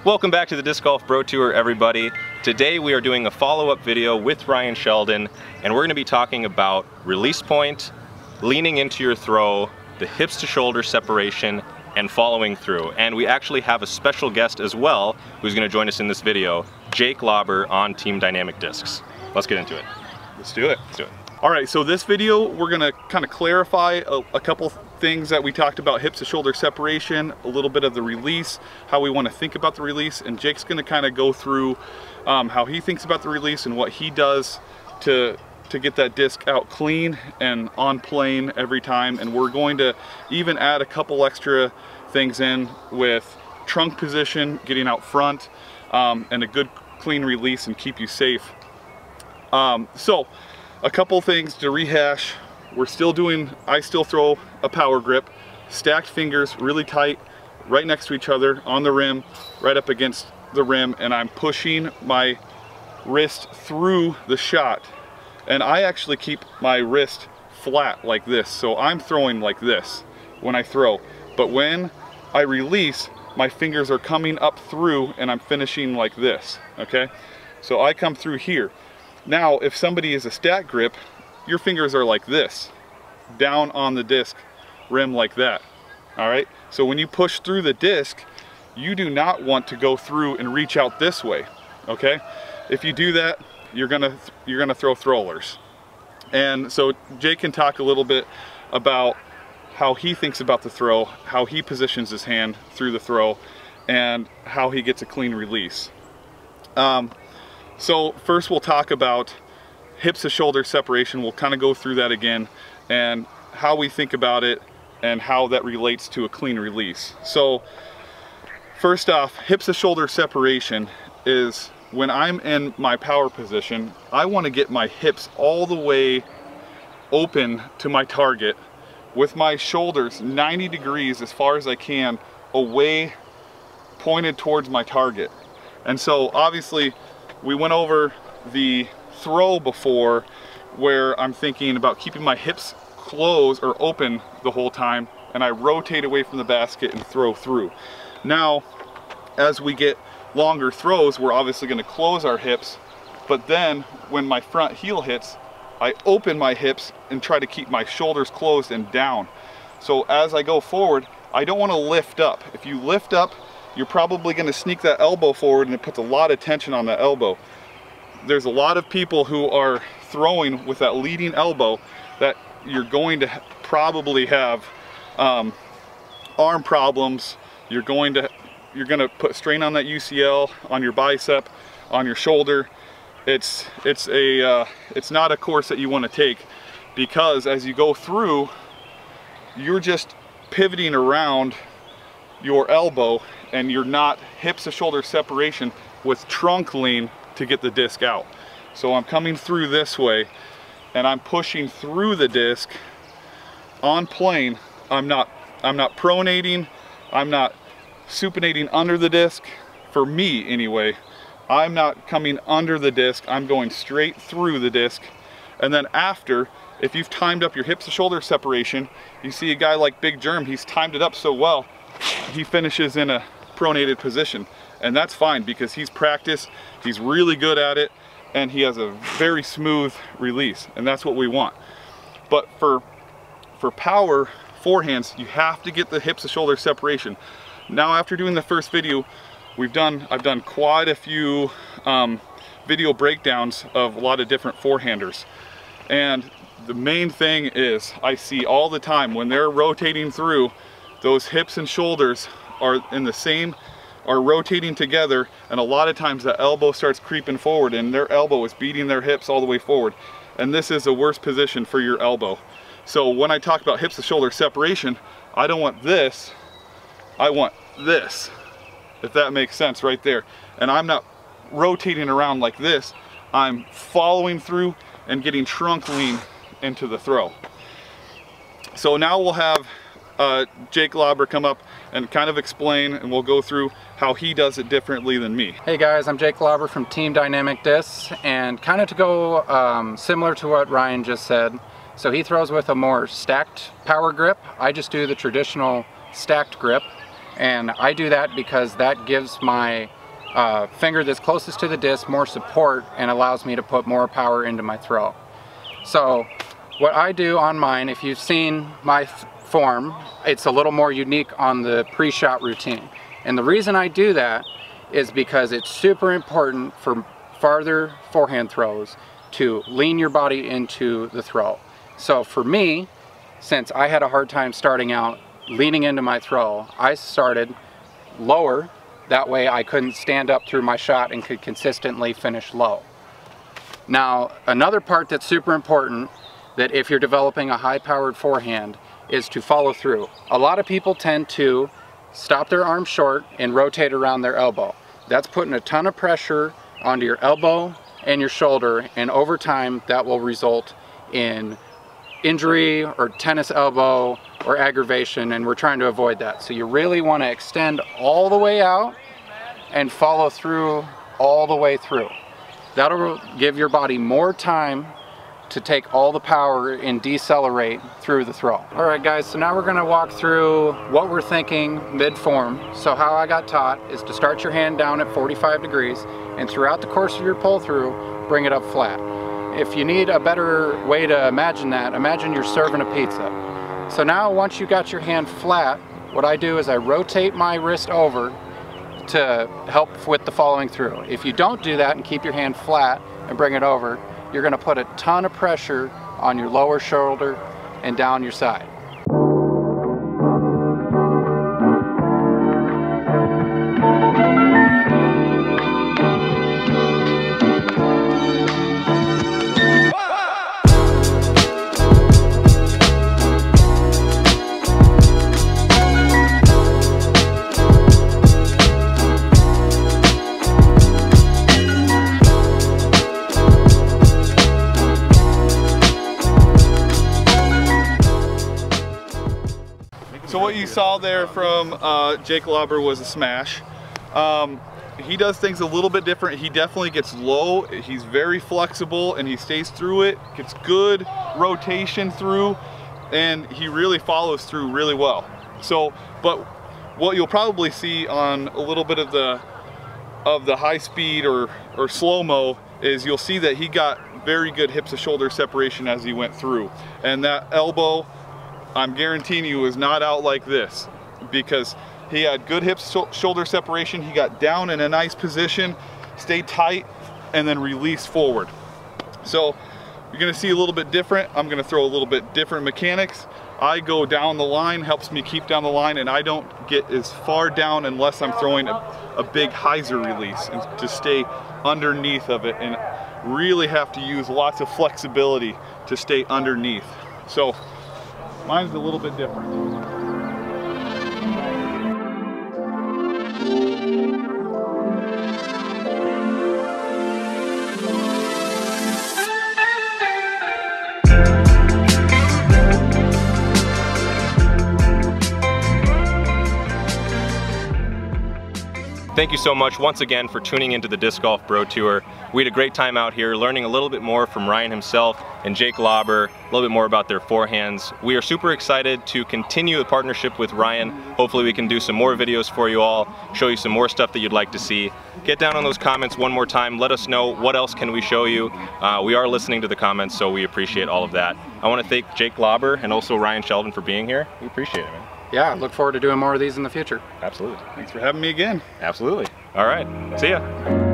Welcome back to the Disc Golf Bro Tour, everybody. Today we are doing a follow-up video with Ryan Sheldon, and we're going to be talking about release point, leaning into your throw, the hips to shoulder separation, and following through. And we actually have a special guest as well who's going to join us in this video, Jake Lauber on Team Dynamic Discs. Let's get into it. Let's do it. Let's do it. All right, so this video, we're gonna kind of clarify a couple things that we talked about: hips to shoulder separation, a little bit of the release, how we want to think about the release, and Jake's gonna kind of go through how he thinks about the release and what he does to get that disc out clean and on plane every time. And we're going to even add a couple extra things in with trunk position, getting out front, and a good clean release and keep you safe. So a couple things to rehash. I still throw a power grip, stacked fingers really tight, right next to each other on the rim, right up against the rim, and I'm pushing my wrist through the shot. And I actually keep my wrist flat like this, so I'm throwing like this when I throw. But when I release, my fingers are coming up through and I'm finishing like this, okay? So I come through here. Now, if somebody is a stack grip, your fingers are like this, down on the disc rim like that, all right? So when you push through the disc, you do not want to go through and reach out this way, okay? If you do that, you're gonna throw throwers. And so Jake can talk a little bit about how he thinks about the throw, how he positions his hand through the throw, and how he gets a clean release. So first we'll talk about hips to shoulder separation. We'll kind of go through that again and how we think about it and how that relates to a clean release. So first off, hips to shoulder separation is when I'm in my power position, I want to get my hips all the way open to my target with my shoulders 90 degrees as far as I can away, pointed towards my target. And so obviously we went over the throw before, where I'm thinking about keeping my hips closed or open the whole time, and I rotate away from the basket and throw through. Now, as we get longer throws, we're obviously going to close our hips, but then when my front heel hits, I open my hips and try to keep my shoulders closed and down. So as I go forward, I don't want to lift up. If you lift up, you're probably going to sneak that elbow forward, and it puts a lot of tension on the elbow. There's a lot of people who are throwing with that leading elbow that you're going to probably have arm problems. You're going to put strain on that UCL, on your bicep, on your shoulder. It's not a course that you want to take, because as you go through, you're just pivoting around your elbow, and you're not hips to shoulder separation with trunk lean to get the disc out. So I'm coming through this way and I'm pushing through the disc on plane. I'm not pronating, I'm not supinating under the disc. For me anyway, I'm not coming under the disc, I'm going straight through the disc. And then after, if you've timed up your hips to shoulder separation, you see a guy like Big Germ, he's timed it up so well, he finishes in a pronated position, and that's fine because he's practiced, he's really good at it, and he has a very smooth release, and that's what we want. But for power forehands, you have to get the hips to shoulder separation. Now, after doing the first video, I've done quite a few video breakdowns of a lot of different forehanders, and the main thing is I see all the time when they're rotating through, those hips and shoulders are rotating together, and a lot of times the elbow starts creeping forward and their elbow is beating their hips all the way forward, and this is the worst position for your elbow. So when I talk about hips to shoulder separation, I don't want this, I want this, if that makes sense right there. And I'm not rotating around like this, I'm following through and getting trunk lean into the throw. So now we'll have Jake Lauber come up and kind of explain, and we'll go through how he does it differently than me. Hey guys, I'm Jake Lauber from Team Dynamic Discs, and kind of to go similar to what Ryan just said. So he throws with a more stacked power grip. I just do the traditional stacked grip, And I do that because that gives my finger that's closest to the disc more support and allows me to put more power into my throw. So what I do on mine, if you've seen my form, it's a little more unique on the pre-shot routine. And the reason I do that is because it's super important for farther forehand throws to lean your body into the throw. So for me, since I had a hard time starting out leaning into my throw, I started lower. That way I couldn't stand up through my shot and could consistently finish low. Now, another part that's super important, that if you're developing a high-powered forehand, is to follow through. A lot of people tend to stop their arm short and rotate around their elbow. That's putting a ton of pressure onto your elbow and your shoulder, and over time that will result in injury or tennis elbow or aggravation, and we're trying to avoid that. So you really want to extend all the way out and follow through all the way through. That'll give your body more time to take all the power and decelerate through the throw. All right guys, so now we're gonna walk through what we're thinking mid-form. So how I got taught is to start your hand down at 45 degrees and throughout the course of your pull through, bring it up flat. If you need a better way to imagine that, imagine you're serving a pizza. So now once you got your hand flat, what I do is I rotate my wrist over to help with the following through. If you don't do that and keep your hand flat and bring it over, you're going to put a ton of pressure on your lower shoulder and down your side. So what you saw there from Jake Lauber was a smash. He does things a little bit different. He definitely gets low. He's very flexible and he stays through it, gets good rotation through, and he really follows through really well. So, but what you'll probably see on a little bit of the high speed or slow-mo is you'll see that he got very good hips to shoulder separation as he went through. And that elbow, I'm guaranteeing you, is not out like this, because he had good hips shoulder separation. He got down in a nice position, stayed tight, and then released forward. So you're gonna see a little bit different. I'm gonna throw a little bit different mechanics. I go down the line, helps me keep down the line, and I don't get as far down unless I'm throwing a big hyzer release, and to stay underneath of it and really have to use lots of flexibility to stay underneath. So mine's a little bit different. Thank you so much once again for tuning into the Disc Golf Bro Tour. We had a great time out here learning a little bit more from Ryan himself and Jake Lauber, a little bit more about their forehands. We are super excited to continue the partnership with Ryan. Hopefully we can do some more videos for you all, show you some more stuff that you'd like to see. Get down on those comments one more time. Let us know what else can we show you. We are listening to the comments, so we appreciate all of that. I want to thank Jake Lauber and also Ryan Sheldon for being here. We appreciate it, man. Yeah, look forward to doing more of these in the future. Absolutely. Thanks for having me again. Absolutely. All right. See ya.